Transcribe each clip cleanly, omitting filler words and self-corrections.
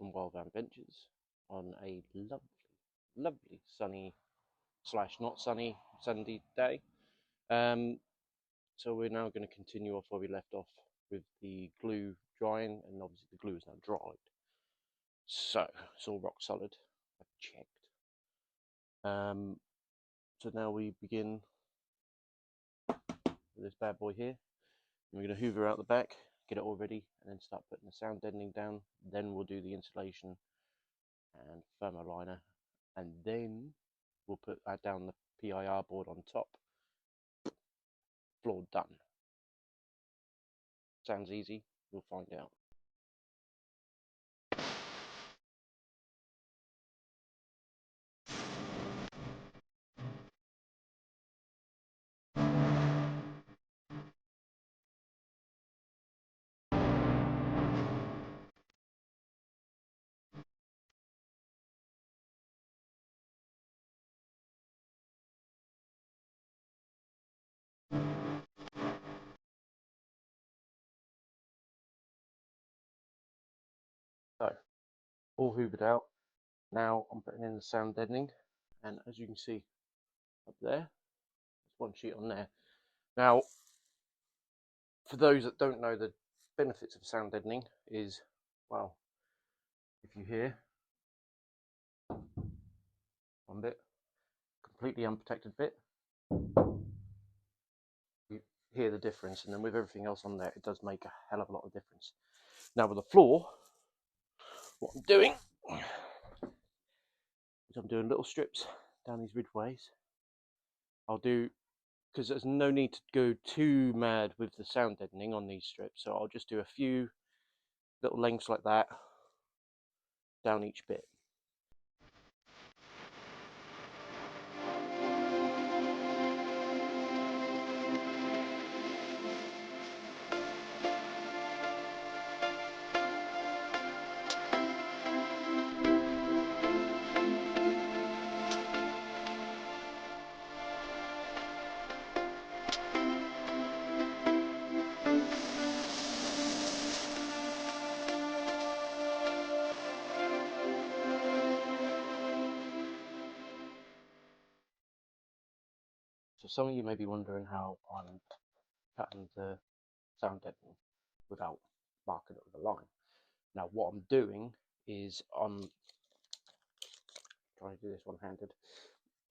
from Wild Van Ventures on a lovely sunny slash not sunny Sunday day. So we're now going to continue off where we left off with the glue drying, and obviously the glue is now dried. So it's all rock solid. I've checked. So now we begin with this bad boy here. We're going to hoover out the back, get it all ready, and then start putting the sound deadening down. Then we'll do the insulation and thermal liner, and then we'll add down the PIR board on top. Floor done. Sounds easy. We'll find out. So, all hoovered out. Now I'm putting in the sound deadening, and as you can see up there, there's one sheet on there. Now, for those that don't know, the benefits of sound deadening is, well, if you hear one bit, completely unprotected bit, you hear the difference, and then with everything else on there, it does make a hell of a lot of difference. Now with the floor, what I'm doing is I'm doing little strips down these ridgeways. I'll do, because there's no need to go too mad with the sound deadening on these strips, so I'll just do a few little lengths like that down each bit. So some of you may be wondering how I'm cutting the sound deadening without marking it with a line. Now what I'm doing is I'm trying to do this one-handed.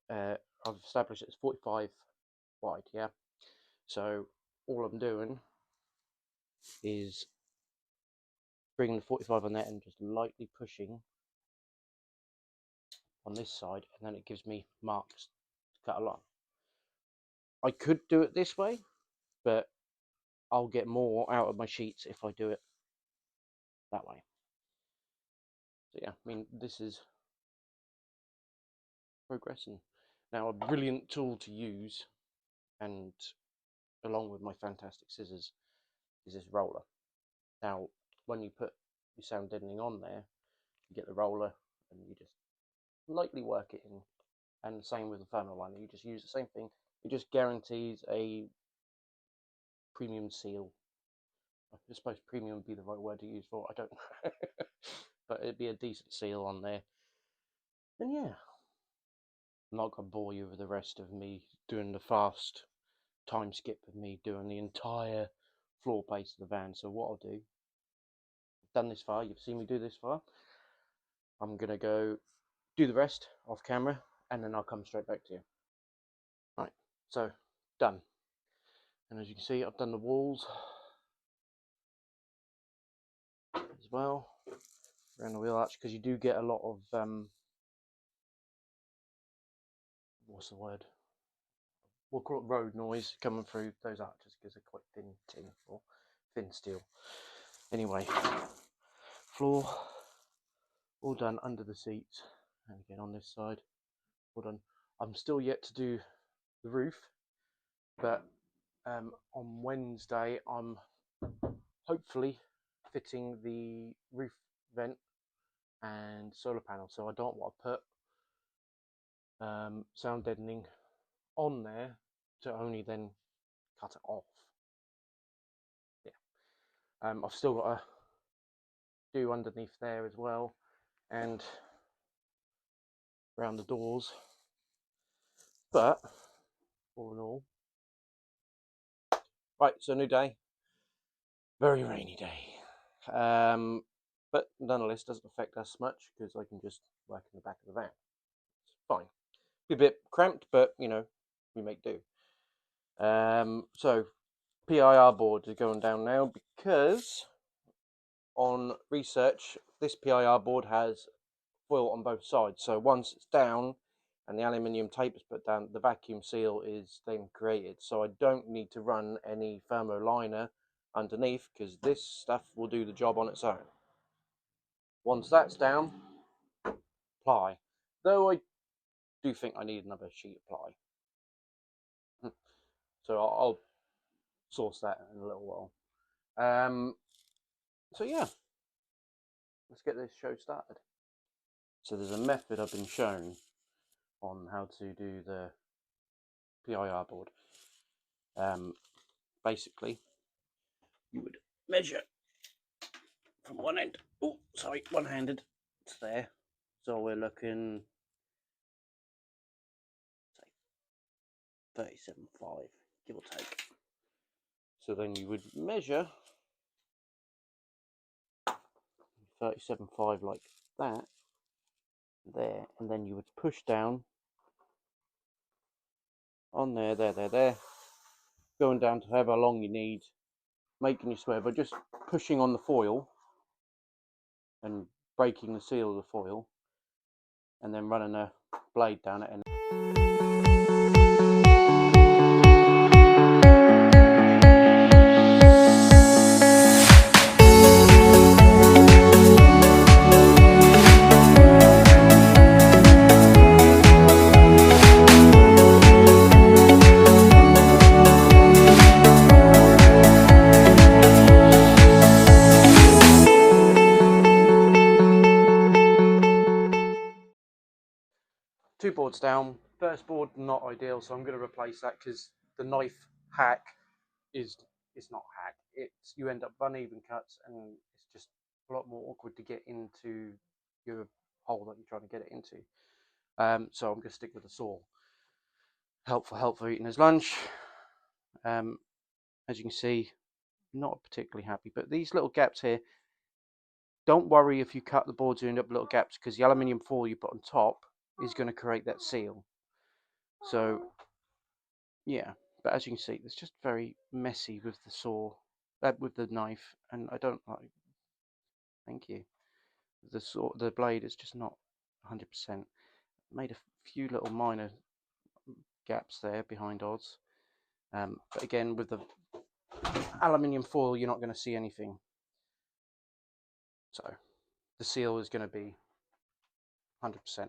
I've established it's 45 wide, yeah? So all I'm doing is bringing the 45 on there and just lightly pushing on this side, and then it gives me marks to cut a line. I could do it this way, but I'll get more out of my sheets if I do it that way. So yeah, I mean, this is progressing. Now a brilliant tool to use, and along with my fantastic scissors, is this roller. Now when you put your sound deadening on there, you get the roller and you just lightly work it in, and the same with the thermal liner. You just use the same thing. It just guarantees a premium seal. I suppose premium would be the right word to use for it, I don't know. But it'd be a decent seal on there. And yeah, I'm not going to bore you with the rest of me doing the fast time skip of me doing the entire floor base of the van. So what I'll do, I've done this far, you've seen me do this far. I'm going to go do the rest off camera, and then I'll come straight back to you. Right, so done. And as you can see, I've done the walls as well around the wheel arch, because you do get a lot of what's the word, we'll call it road noise coming through those arches, because they're quite thin tin or thin steel. Anyway, floor all done under the seats, and again on this side all done. I'm still yet to do the roof, but on Wednesday I'm hopefully fitting the roof vent and solar panel, so I don't want to put sound deadening on there to only then cut it off. Yeah, I've still got to do underneath there as well, and around the doors. But all in all, right, so new day, very rainy day, but nonetheless doesn't affect us much because I can just work in the back of the van. It's fine. Be a bit cramped, but you know, we make do. So PIR board is going down now because on research this PIR board has foil on both sides, so once it's down and the aluminium tape is put down, the vacuum seal is then created, so I don't need to run any thermoliner underneath because this stuff will do the job on its own. Once that's down, ply, though I do think I need another sheet of ply, so I'll source that in a little while. So yeah, let's get this show started. So there's a method I've been shown on how to do the PIR board. Basically, you would measure from one end. Oh, sorry, one-handed. It's there. So we're looking, say, 37.5, give or take. So then you would measure 37.5 like that, there, and then you would push down on there, going down to however long you need, making your square by just pushing on the foil and breaking the seal of the foil, and then running a blade down it. And two boards down. First board not ideal, so I'm going to replace that because the knife hack is, it's not hack. It's, you end up with uneven cuts and it's just a lot more awkward to get into your hole that you're trying to get it into. So I'm going to stick with the saw. Help for eating his lunch. As you can see, not particularly happy, but these little gaps here, don't worry if you cut the boards, you end up with little gaps because the aluminium foil you put on top is going to create that seal. So yeah, but as you can see, it's just very messy with the saw, with the knife, and I don't like. Thank you. The saw, the blade is just not 100%. Made a few little minor gaps there behind odds, but again with the aluminium foil, you're not going to see anything. So the seal is going to be 100%.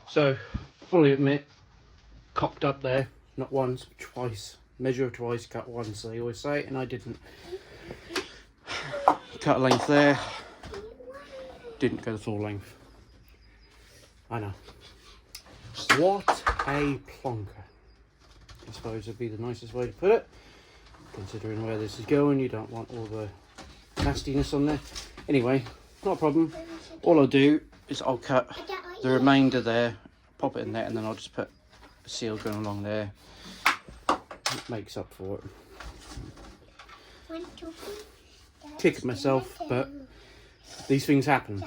So, fully admit, cocked up there, not once, but twice. Measure twice, cut once, they always say, and I didn't. Cut a length there, didn't go the full length. I know. What a plonker, I suppose would be the nicest way to put it. Considering where this is going, you don't want all the nastiness on there. Anyway, not a problem. All I'll do is I'll cut the remainder there, pop it in there, and then I'll just put a seal going along there. It makes up for it. Kick at myself, but these things happen.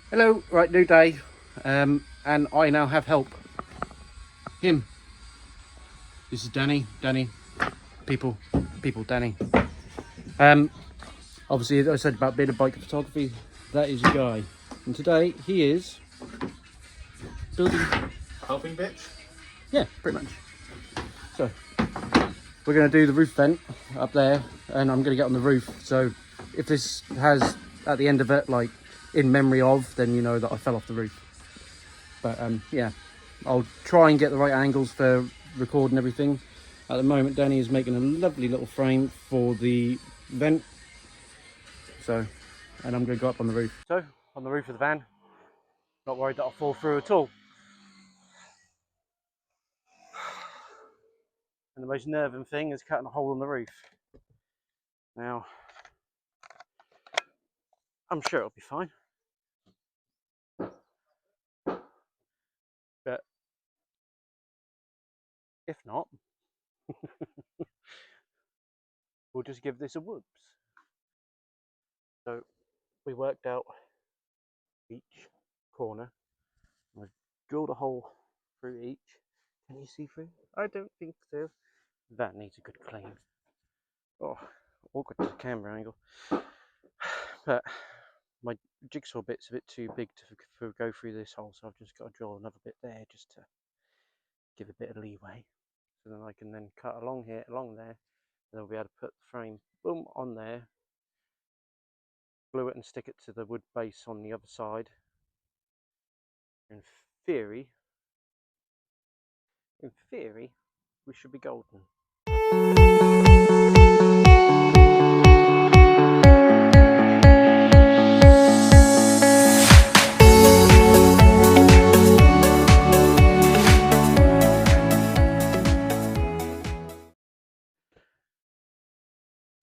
Hello, right, new day, and I now have help. Him. This is Danny, people, Danny. Obviously, I said about being a bike photography, that is a guy. And today, he is building... Helping bitch? Yeah, pretty much. So, we're going to do the roof vent up there, and I'm going to get on the roof. So, if this has, at the end of it, like, in memory of, then you know that I fell off the roof. But, yeah, I'll try and get the right angles for recording everything. At the moment, Danny is making a lovely little frame for the vent. So, and I'm going to go up on the roof. So, on the roof of the van, not worried that I'll fall through at all. And the most nerving thing is cutting a hole in the roof. Now, I'm sure it'll be fine. But if not, we'll just give this a whoops. So we worked out each corner. I've drilled a hole through each. Can you see through? I don't think so. That needs a good clean. Oh, awkward to the camera angle. But my jigsaw bit's a bit too big to go through this hole, so I've just got to drill another bit there just to give a bit of leeway. So then I can then cut along here, along there, and I'll be able to put the frame, boom, on there, glue it and stick it to the wood base on the other side. In theory, we should be golden.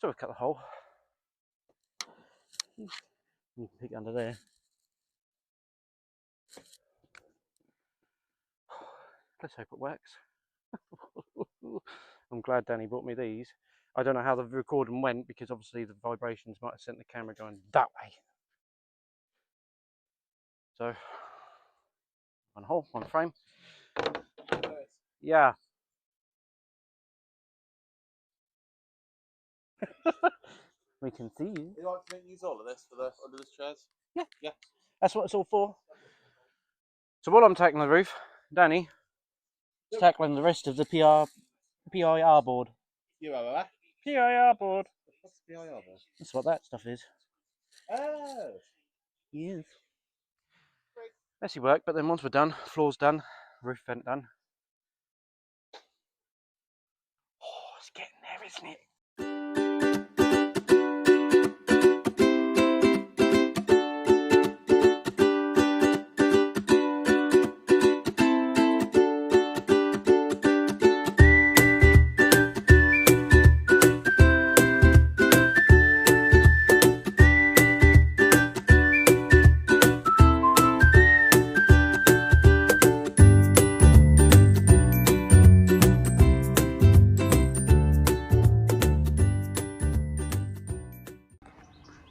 So we've cut the hole. You can peek under there. Let's hope it works. I'm glad Danny bought me these. I don't know how the recording went because obviously the vibrations might have sent the camera going that way. So, one hole, one frame. Yeah. We can see you. You like to use all of this for the under the chairs? Yeah. Yeah. That's what it's all for. So while I'm tackling the roof, Danny is tackling the rest of the PIR board. PIR board. What's the PIR board? That's what that stuff is. Oh. Yes. Messy work, but then once we're done, floor's done, roof vent done. Oh, it's getting there, isn't it?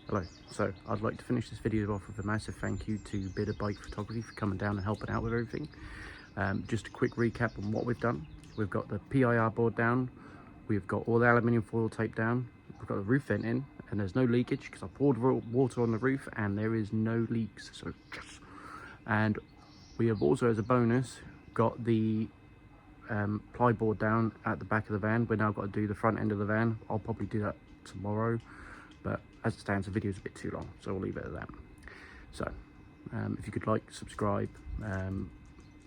Hello, so I'd like to finish this video off with a massive thank you to Bidder Bike Photography for coming down and helping out with everything. Just a quick recap on what we've done. We've got the PIR board down, we've got all the aluminium foil tape down, we've got the roof vent in, and there's no leakage because I poured water on the roof and there is no leaks, so yes. And we have also, as a bonus, got the ply board down at the back of the van. We've now got to do the front end of the van. I'll probably do that tomorrow, but as it stands, the video is a bit too long, so we'll leave it at that. So if you could like, subscribe, I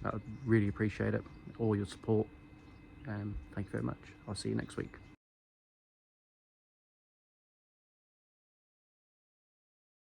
would really appreciate it, all your support. Thank you very much. I'll see you next week.